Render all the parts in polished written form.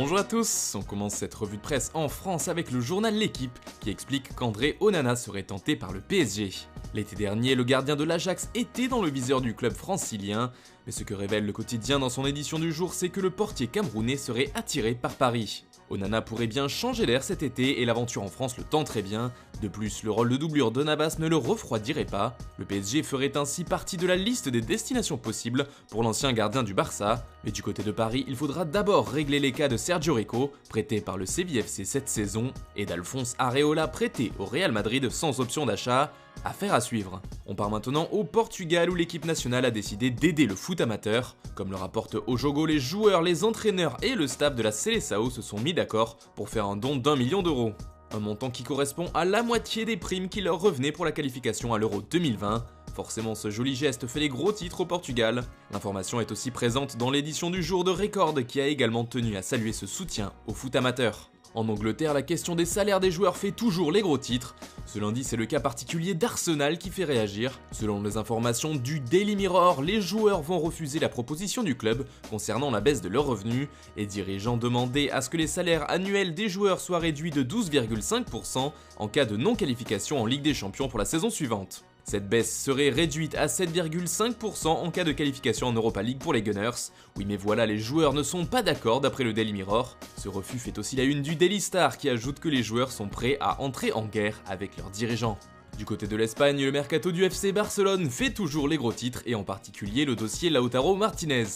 Bonjour à tous, on commence cette revue de presse en France avec le journal L'Équipe qui explique qu'André Onana serait tenté par le PSG. L'été dernier, le gardien de l'Ajax était dans le viseur du club francilien, mais ce que révèle le quotidien dans son édition du jour, c'est que le portier camerounais serait attiré par Paris. Onana pourrait bien changer d'air cet été et l'aventure en France le tenterait bien. De plus, le rôle de doublure de Navas ne le refroidirait pas. Le PSG ferait ainsi partie de la liste des destinations possibles pour l'ancien gardien du Barça. Mais du côté de Paris, il faudra d'abord régler les cas de Sergio Rico, prêté par le Séville FC cette saison, et d'Alphonse Areola, prêté au Real Madrid sans option d'achat. Affaire à suivre. On part maintenant au Portugal où l'équipe nationale a décidé d'aider le foot amateur. Comme le rapporte Ojogo, les joueurs, les entraîneurs et le staff de la Seleção se sont mis d'accord pour faire un don d'1 million d'euros. Un montant qui correspond à la moitié des primes qui leur revenaient pour la qualification à l'Euro 2020. Forcément, ce joli geste fait les gros titres au Portugal. L'information est aussi présente dans l'édition du jour de Record qui a également tenu à saluer ce soutien au foot amateur. En Angleterre, la question des salaires des joueurs fait toujours les gros titres. Ce lundi, c'est le cas particulier d'Arsenal qui fait réagir. Selon les informations du Daily Mirror, les joueurs vont refuser la proposition du club concernant la baisse de leurs revenus. Les dirigeants demandaient à ce que les salaires annuels des joueurs soient réduits de 12,5% en cas de non-qualification en Ligue des Champions pour la saison suivante. Cette baisse serait réduite à 7,5% en cas de qualification en Europa League pour les Gunners. Oui mais voilà, les joueurs ne sont pas d'accord d'après le Daily Mirror. Ce refus fait aussi la une du Daily Star qui ajoute que les joueurs sont prêts à entrer en guerre avec leurs dirigeants. Du côté de l'Espagne, le mercato du FC Barcelone fait toujours les gros titres et en particulier le dossier Lautaro Martinez.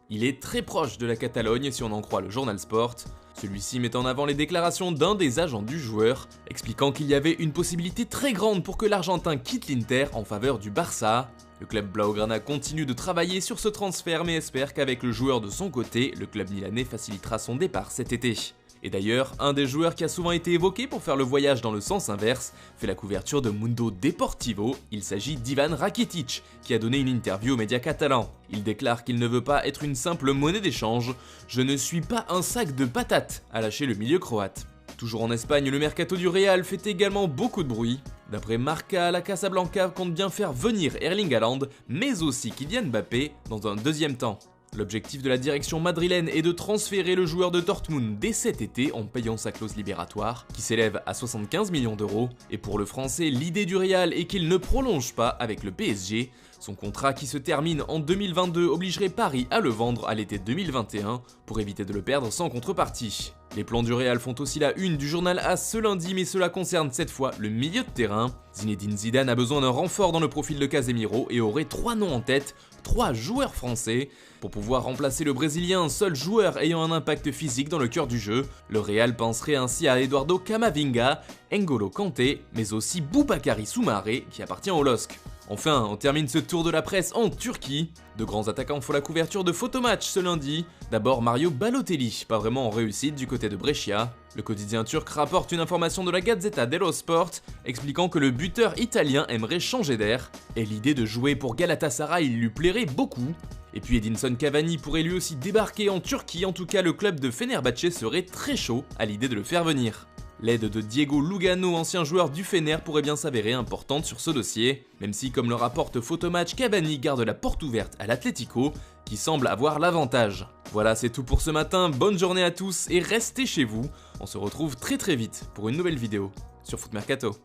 Il est très proche de la Catalogne si on en croit le journal Sport. Celui-ci met en avant les déclarations d'un des agents du joueur, expliquant qu'il y avait une possibilité très grande pour que l'Argentin quitte l'Inter en faveur du Barça. Le club Blaugrana continue de travailler sur ce transfert mais espère qu'avec le joueur de son côté, le club milanais facilitera son départ cet été. Et d'ailleurs, un des joueurs qui a souvent été évoqué pour faire le voyage dans le sens inverse fait la couverture de Mundo Deportivo. Il s'agit d'Ivan Rakitic, qui a donné une interview aux médias catalans. Il déclare qu'il ne veut pas être une simple monnaie d'échange. « Je ne suis pas un sac de patates », a lâché le milieu croate. Toujours en Espagne, le mercato du Real fait également beaucoup de bruit. D'après Marca, la Casablanca compte bien faire venir Erling Haaland, mais aussi Kylian Mbappé dans un deuxième temps. L'objectif de la direction madrilène est de transférer le joueur de Dortmund dès cet été en payant sa clause libératoire, qui s'élève à 75 millions d'euros. Et pour le français, l'idée du Real est qu'il ne prolonge pas avec le PSG. Son contrat qui se termine en 2022 obligerait Paris à le vendre à l'été 2021 pour éviter de le perdre sans contrepartie. Les plans du Real font aussi la une du journal AS ce lundi, mais cela concerne cette fois le milieu de terrain. Zinedine Zidane a besoin d'un renfort dans le profil de Casemiro et aurait 3 noms en tête, 3 joueurs français. Pour pouvoir remplacer le Brésilien, seul joueur ayant un impact physique dans le cœur du jeu, le Real penserait ainsi à Eduardo Camavinga, N'Golo Kanté, mais aussi Boubakary Soumaré qui appartient au LOSC. Enfin, on termine ce tour de la presse en Turquie. De grands attaquants font la couverture de Photomatch ce lundi. D'abord Mario Balotelli, pas vraiment en réussite du côté de Brescia. Le quotidien turc rapporte une information de la Gazzetta dello Sport expliquant que le buteur italien aimerait changer d'air et l'idée de jouer pour Galatasaray lui plairait beaucoup. Et puis Edinson Cavani pourrait lui aussi débarquer en Turquie, en tout cas le club de Fenerbahçe serait très chaud à l'idée de le faire venir. L'aide de Diego Lugano, ancien joueur du Fener, pourrait bien s'avérer importante sur ce dossier, même si comme le rapporte Photomatch, Cavani garde la porte ouverte à l'Atlético, qui semble avoir l'avantage. Voilà, c'est tout pour ce matin, bonne journée à tous et restez chez vous, on se retrouve très vite pour une nouvelle vidéo sur Foot Mercato.